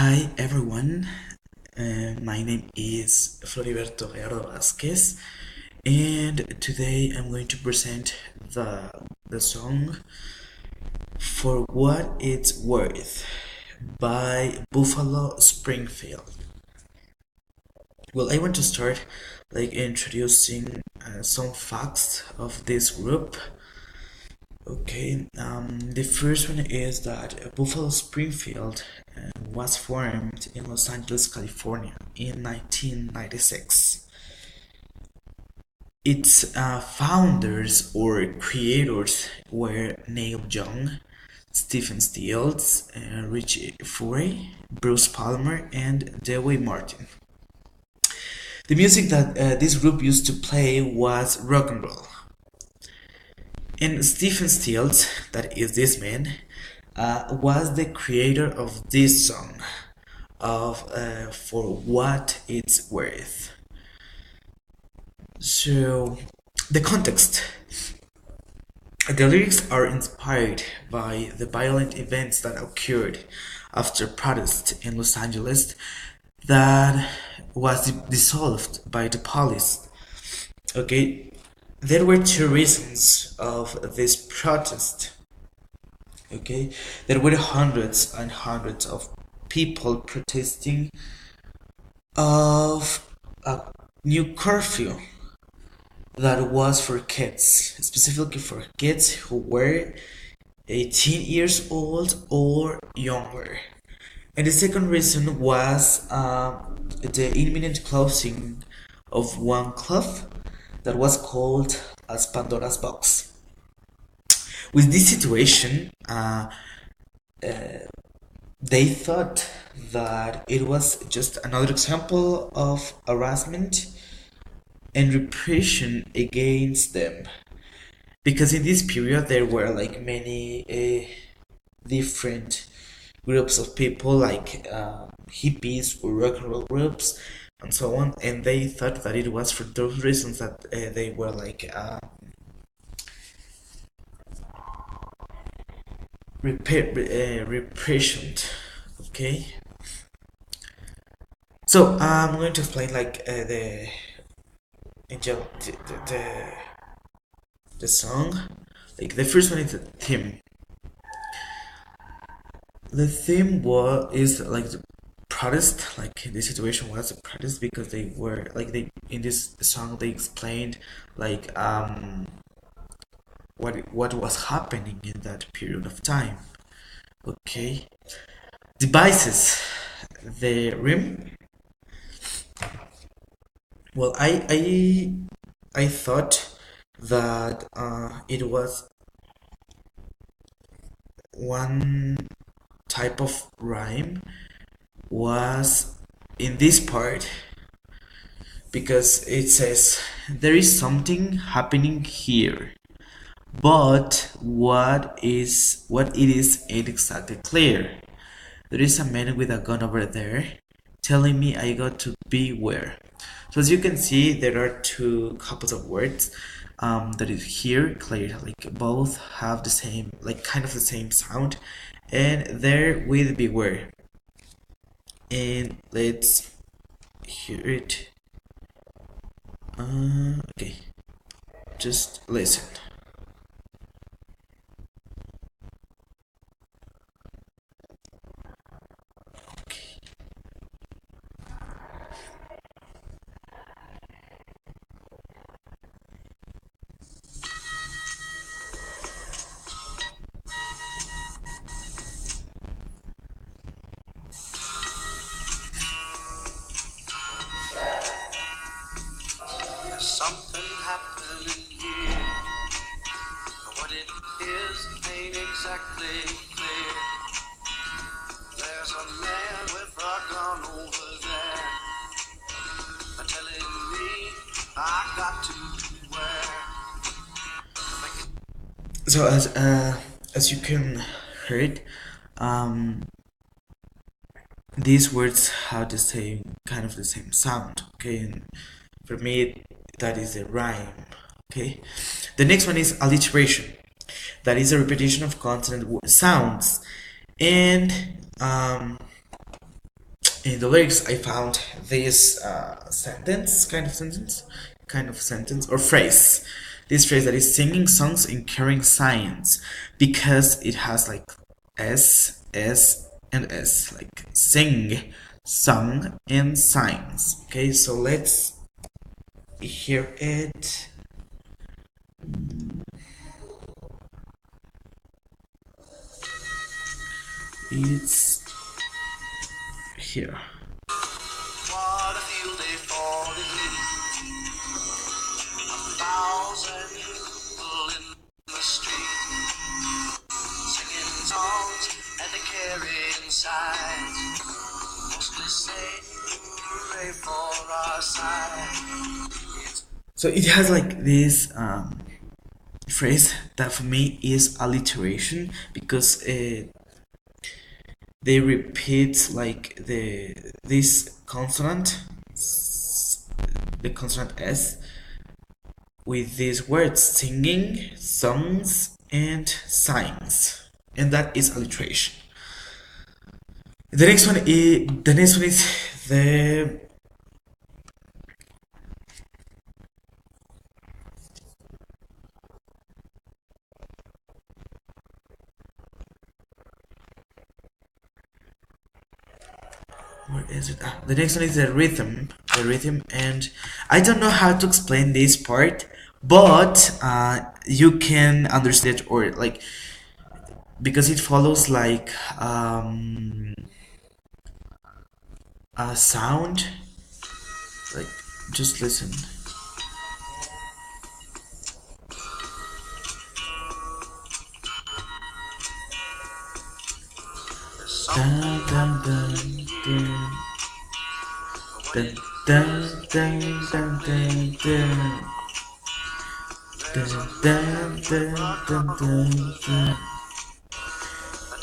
Hi everyone, my name is Floriberto Gallardo Vasquez, and today I'm going to present the song For What It's Worth by Buffalo Springfield. Well, I want to start introducing some facts of this group. Okay, the first one is that Buffalo Springfield was formed in Los Angeles, California in 1996. Its founders or creators were Neil Young, Stephen Stills, Richie Furay, Bruce Palmer, and Dewey Martin. The music that this group used to play was rock and roll. And Stephen Stills, that is this man, was the creator of this song, of For What It's Worth. So, the context. The lyrics are inspired by the violent events that occurred after protest in Los Angeles that was dissolved by the police. Okay, there were two reasons of this protest. Okay, there were hundreds and hundreds of people protesting of a new curfew that was for kids, specifically for kids who were 18 years old or younger. And the second reason was the imminent closing of one club that was called as Pandora's Box. With this situation, they thought that it was just another example of harassment and repression against them, because in this period there were many different groups of people, hippies or rock and roll groups and so on, and they thought that it was for those reasons that they were repression. Okay, so I'm going to explain the song. Like the first one is the theme. The theme is the protest. Like the situation was a protest because they were they in this song they explained what was happening in that period of time. Okay, devices. The rim. Well, I thought that it was one type of rhyme was in this part, because it says there is something happening here, but what it is ain't exactly clear. There is a man with a gun over there telling me I got to beware. So as you can see, there are two couples of words that is here clear, like both have the same, kind of the same sound, and there with beware. And let's hear it. Okay, just listen. Okay. Something happening here. What it is ain't exactly clear. There's a man with a gun over there telling me I got to beware. So as you can heard, um, these words have the same kind of the same sound. Okay, and for me that is a rhyme. Okay, the next one is alliteration. That is a repetition of consonant sounds, and in the lyrics I found this kind of sentence or phrase. This phrase that is singing songs and carrying signs, because it has like S, and S, like sing, song, and signs. Okay, so let's hear it. It's here. What a field day for the heat. 1,000 people in the street, singing songs and they carrying signs. Mostly say hooray for our side. So it has like this phrase that for me is alliteration, because they repeat like this consonant, the consonant S, with these words singing, songs, and signs, and that is alliteration. The next one is the where is it? The next one is the rhythm. The rhythm, and I don't know how to explain this part, but you can understand it, or like, because it follows like a sound. Like, just listen. Dun, dun, dun, dun. Dun, dun, dun, dun, dun, dun. Dun, dun, dun, dun, dun, dun.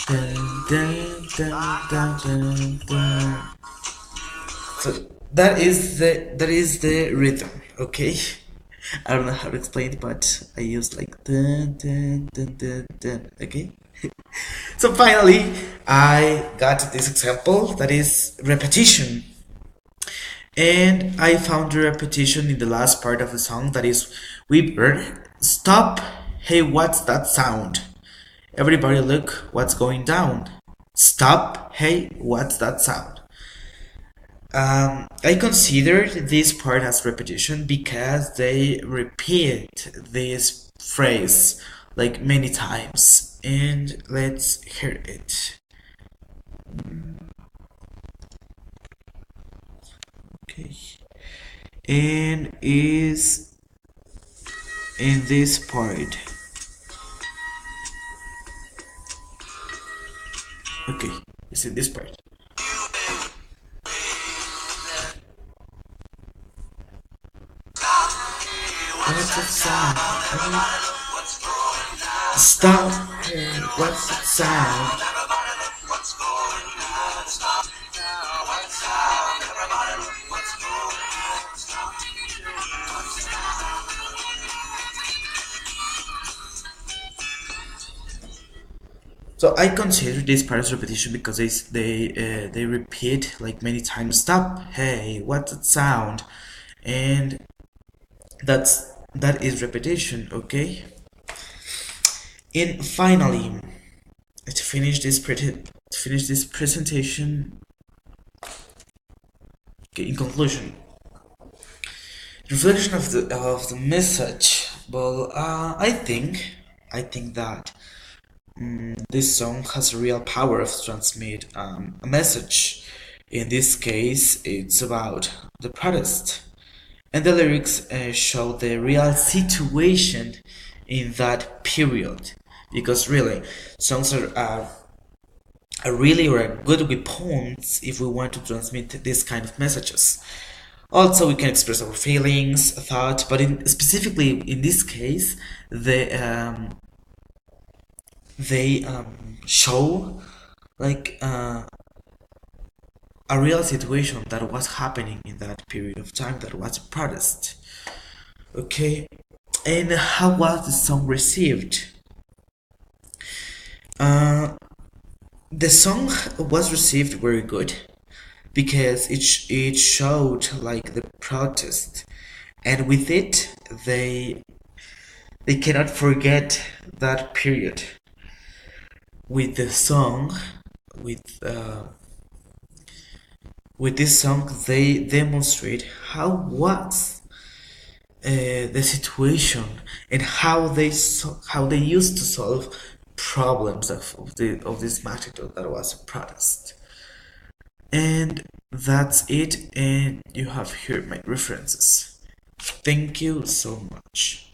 Dun, dun, dun, dun, dun, dun. So that is the rhythm, okay? I don't know how to explain it, but I use like dun dun dun dun dun, okay? So finally, I got this example that is repetition. And I found the repetition in the last part of the song, that is Weeper. Stop, hey, what's that sound? Everybody look, what's going down? Stop, hey, what's that sound? I consider this part as repetition because they repeat this phrase like many times. And let's hear it. Okay. And is in this part. Okay, it's in this part. What's that sound? Stop. Hey, what's that sound? So I consider this part as repetition because they repeat like many times. Stop. Hey, what's that sound? And that is repetition, okay? And finally, to finish this presentation, okay, in conclusion, reflection of the message. Well, I think that this song has a real power of transmit a message. In this case, it's about the protest, and the lyrics show the real situation in that period. Because really, songs are really or a good weapons if we want to transmit this kind of messages. Also, we can express our feelings, thought, but specifically in this case, they show like a real situation that was happening in that period of time, that was a protest. Okay, and how was the song received? The song was received very good. because it showed like the protest, and with it they cannot forget that period. With the song, with with this song, they demonstrate how was the situation, and how they used to solve problems of this magnitude that was a protest. And that's it, and you have here my references. Thank you so much.